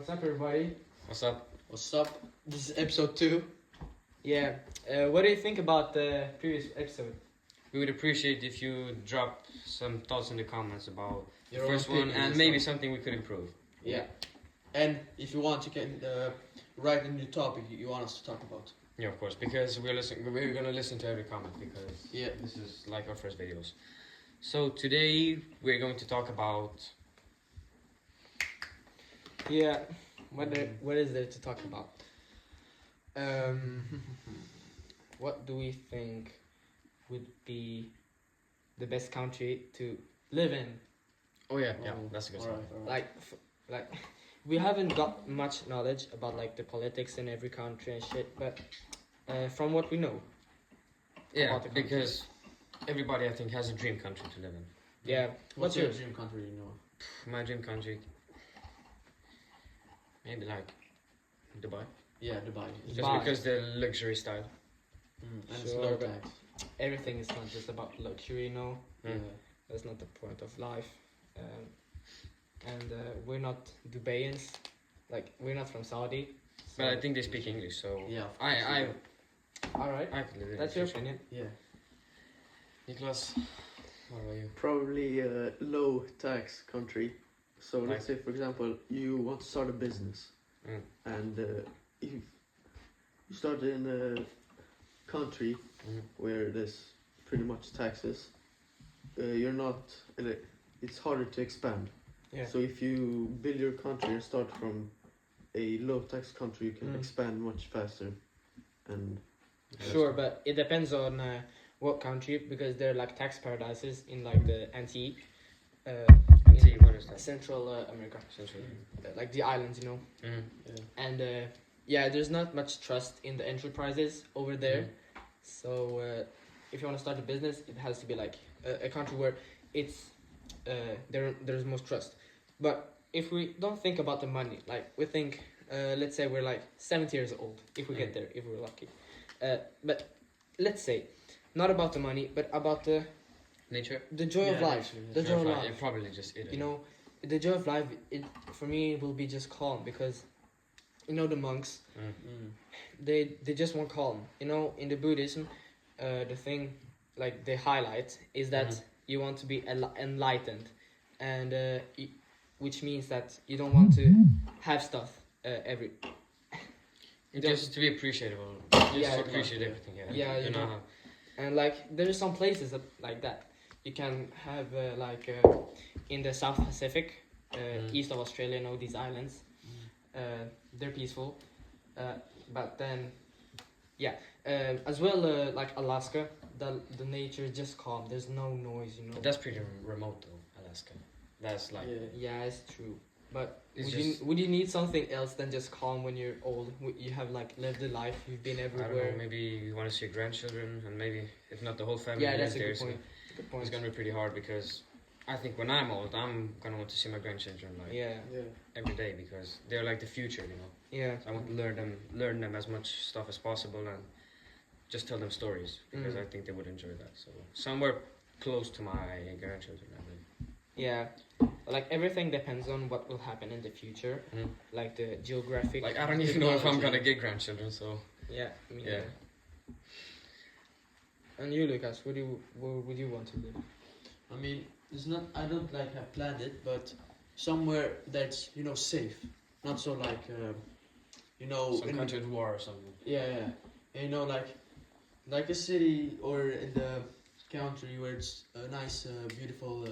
What's up, everybody? What's up? What's up? This is episode 2. Yeah. What do you think about the previous episode? We would appreciate if you drop some thoughts in the comments about Your the own first one opinion and and maybe stuff. something we could improve. Yeah. And if you want, you can write a new topic you want us to talk about. Yeah, of course, because we're gonna listen to every comment because Yeah. this is like our first videos. So today we're going to talk about Yeah. What is there to talk about? What do we think would be the best country to live in? that's a good Alright, one. alright. Like we haven't got much knowledge about like the politics in every country and shit, but from what we know, Yeah, about the country. because everybody I think has a dream country to live in. yeah. What's What's your yours? dream country, you know? My dream country, maybe like Dubai, Yeah, Dubai. just Dubai. because the luxury style. And it's Sure, low but- tax. Everything is not just about luxury, you know. Mm. That's not the point of life. And we're not Dubaians, like we're not from Saudi. But I think they speak English, so Yeah, of I course, All right, I could live in. that's your opinion. Yeah. Nicholas, what about you? Probably a low tax country. So Like- let's say, for example, you want to start a business, Mm. and if you start in a country Mhm. where there's pretty much taxes, you're not. It's harder to expand. Yeah. So if you build your country and start from a low tax country, you can Mm. expand much faster. And Sure, but it depends on what country, because there are like tax paradises in like the Antique, Antigua, what is that? Central America, Central. like the islands, you know. Mm. And yeah, there's not much trust in the enterprises over there. Mm. So if you want to start a business, it has to be like a country where it's there's most trust. But if we don't think about the money, like we think, let's say we're like 70 years old, if we get there, if we're lucky. But let's say, not about the money, but about the Nature. joy of Yeah, life. nature, yeah. The joy of Yeah, life. probably just it. You know, the joy of life, it for me will be just calm, because you know the monks, they just want calm. You know, in the Buddhism, the thing like they highlight is that Mhm. you want to be enlightened, and which means that you don't want to have stuff every. Just to be appreciable. Just Yeah, to appreciate yeah. everything. Yeah. Yeah, You you know. know. And like there are some places that like that. You can have in the South Pacific, east of Australia, you know, these islands. They're peaceful, but then, yeah, as well like Alaska, the nature is just calm. There's no noise, you know. But that's pretty remote though, Alaska. That's like. Yeah, it's true. But It's would you need something else than just calm when you're old? You have like lived a life. You've been I don't everywhere. know. Maybe you want to see your grandchildren, and maybe if not the whole family. Yeah, that's lives a there, good so point. Good point. It's gonna be pretty hard because I think when I'm old, I'm gonna want to see my grandchildren like Yeah, every day because they're like the future, you know. yeah. So I want to learn them as much stuff as possible, and just tell them stories because Mm. I think they would enjoy that. So somewhere close to my grandchildren, I think. Yeah, like everything depends on what will happen in the future, Mm. like the geographic. Like I don't even know if I'm technology. gonna get grandchildren, so Yeah, me Yeah. neither. And you, Lucas, where would you want to live? I mean, it's not. I don't like have planned it, but somewhere that's safe. Not so like some in- country at war or something. Yeah. And, like a city or in the country where it's a nice, beautiful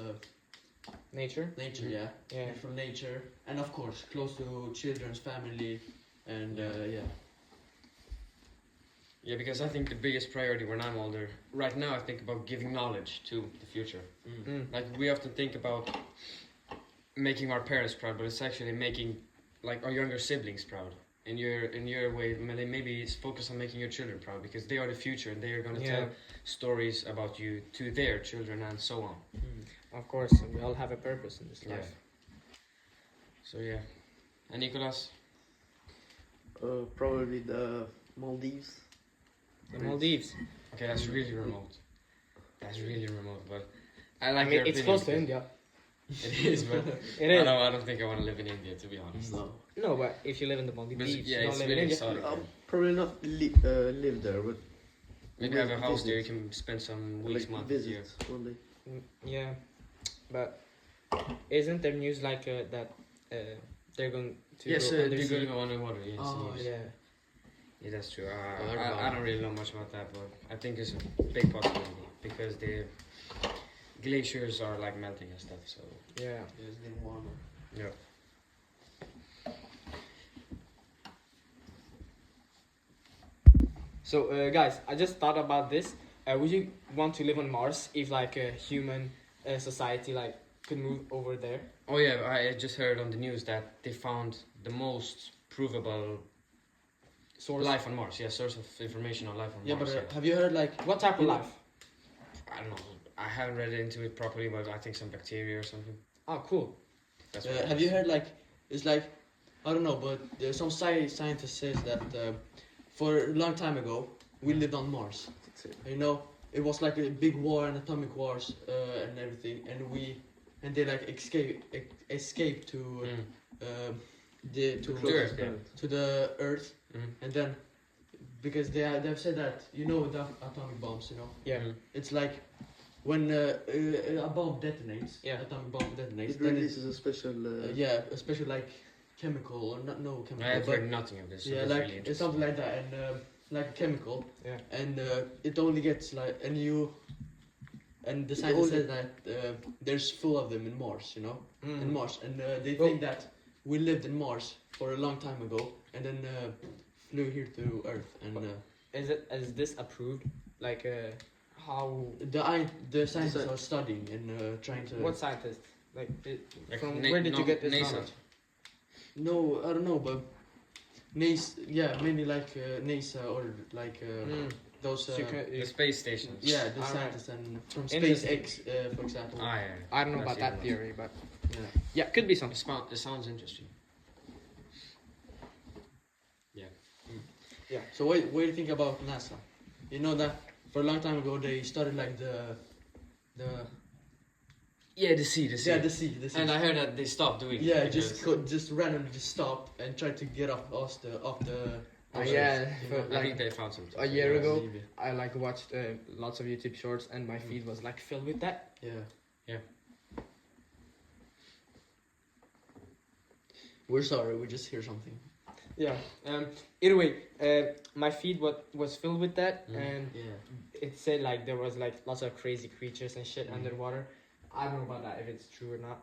Nature. nature. Mhm. Yeah. Yeah. And from nature, and of course close to children's family, and yeah. Yeah, because I think the biggest priority when I'm older, right now I think about giving knowledge to the future. Mm. Like we often think about making our parents proud, but it's actually making like our younger siblings proud. In your way, maybe it's focused on making your children proud because they are the future and they are gonna Yeah. tell stories about you to their children and so on. Of course, we all have a purpose in this Yeah. life. So yeah, and Nicholas, probably the Maldives. The Maldives. okay, that's really remote. That's really remote, but I like I mean, your it's opinion close to because- India. It is, but It is. I don't think I want to live in India, to be honest. No. No, but if you live in the Maldives, But you yeah, don't it's live in really India. exotic. I'll probably not live there, but Maybe have a house there. You visit. can spend some weeks, Like months, visit year. only. Yeah, but isn't there news like that they're going to Yes, go they're undersea? going to go underwater. Yes, Oh, yes. Yeah. Yeah, that's true. I heard about I don't really know much about that, but I think it's a big possibility because the glaciers are like melting and stuff. So Yeah. It's getting warmer. yeah. So, guys, I just thought about this. Would you want to live on Mars if, like, a human society, like, could move over there? Oh yeah, I just heard on the news that they found the most provable Source. life on Mars. Yeah, source of information on life on Yeah, Mars. but have you heard like What type of You know- life? I don't know. I haven't read into it properly, but I think some bacteria or something. Oh, cool. That's what it have is. you heard like it's like I don't know, but there's some scientist says that for a long time ago we lived on Mars. That's it. You know, it was like a big war and atomic wars and everything, and they like escape to Mm. the to The Earth, yeah. to the Earth, Mm. and then because they've said that the atomic bombs, Yeah. Mm. it's like when a bomb detonates, Yeah. atomic bomb detonates, It then releases a special. yeah, a special like chemical or not no chemical, I've but heard nothing of this. so yeah, it's like really it's interesting. something like that, and like a chemical, Yeah. and it only gets like and the It scientist only- said that there's full of them in Mars, Mm. in Mars, and they Well- think that we lived in Mars for a long time ago, and then flew here to Earth, and Is this approved? Like, how? the scientists Sci- are studying and trying to. What scientist? Like, Like from Na- where did you no- get this NASA. knowledge? No, I don't know, but NASA, yeah, mainly like NASA or like Mm. those. So you can- The space stations. Yeah, the Alright. scientists and from Interesting. SpaceX, for example. Ah, yeah. I don't know I've about seen that that. theory, but Yeah. yeah, could be something. It sounds interesting. Yeah. So what do you think about NASA? You know that for a long time ago they started like the Yeah, the sea. the sea. And I heard that they stopped doing it. yeah, because just randomly just stopped and tried to get off the Yeah, you for, know, I like, think they found something. a year Yeah, ago, maybe. I like watched lots of YouTube shorts, and my feed was like filled with that. Yeah. Yeah. We're sorry, we just hear something. Yeah. Either way, my feed was filled with that, Mm. and Yeah. it said like there was like lots of crazy creatures and shit Mm. underwater. I don't know about that if it's true or not.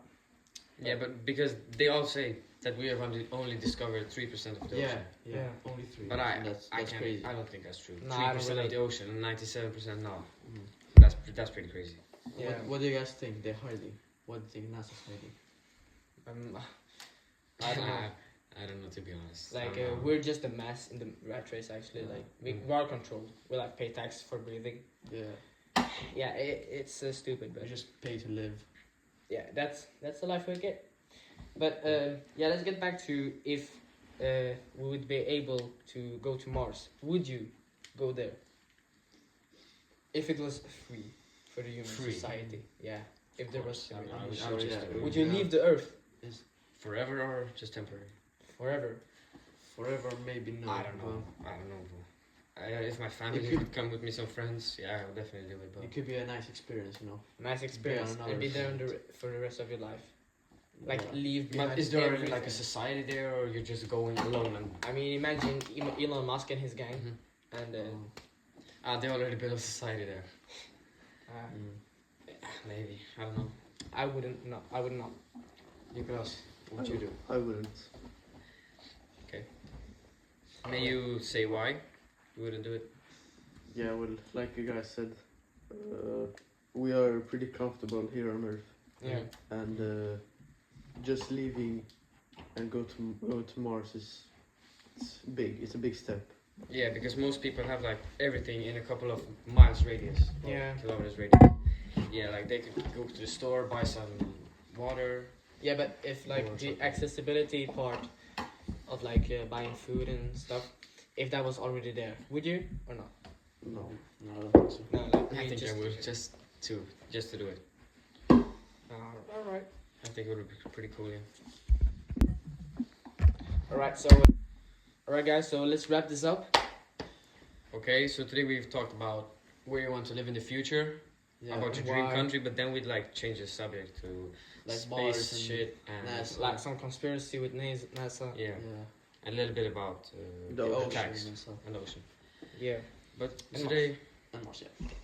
Yeah, but because they all say that we have only discovered 3% of the Yeah, ocean. yeah, Yeah. only 3. But that's I can't. crazy. I don't think that's true. No, I don't 3% of relate. the ocean and 97% no. Mm. That's pretty crazy. Yeah. What do you guys think? They're hiding. What do you think NASA's hiding? I don't know. I don't know, to be honest. Like I don't know. we're just a mass in the rat race. Actually, like we are controlled. We like pay tax for breathing. Yeah, Yeah, it's stupid, but we just pay to live. yeah, that's the life we get. But yeah, let's get back to if we would be able to go to Mars. Would you go there? If it was free for the human Free. society, yeah. If there was, I free. would Sure, just yeah. do it. would you leave the Earth Forever or just temporary? forever? Forever, maybe no. I don't know. I don't know, bro. If my family It could- could come with me, some friends, yeah, I'll definitely do it. But It could be a nice experience, Nice experience, another and be there planet. for the rest of your life. Like Yeah. leave behind. But is there already everything. like a society there, or you're just going alone and? I mean, imagine Elon Musk and his gang, Mhm. and They already built a society there. Mm. Maybe I don't know. I wouldn't. No, I would not. Nicholas, what would you do? I wouldn't. May you say why you wouldn't do it? Yeah, well, like you guys said, we are pretty comfortable here on Earth, Yeah. and just leaving and go to Mars it's big. It's a big step. Yeah, because most people have like everything in a couple of miles radius. or Yeah. Kilometers radius. Yeah, like they could go to the store, buy some water. Yeah, but if like Or the something. accessibility part of like buying food and stuff, if that was already there, would you or not? No. No, I don't think so. No, like I we think just, I would just to do it. all right. I think it would be pretty cool. Yeah. Alright, guys. So let's wrap this up. Okay, so today we've talked about where you want to live in the future, Yeah. about your dream country, but then we'd like change the subject to Like Mars space and shit and NASA. Like some conspiracy with NASA. yeah, Yeah. and a little bit about The The ocean. ocean tax and stuff. and ocean. Yeah. But And today, And Mars,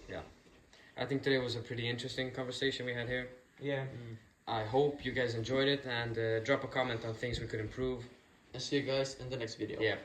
yeah. I think today was a pretty interesting conversation we had here. Yeah. I hope you guys enjoyed it and drop a comment on things we could improve. And see you guys in the next video. Yeah.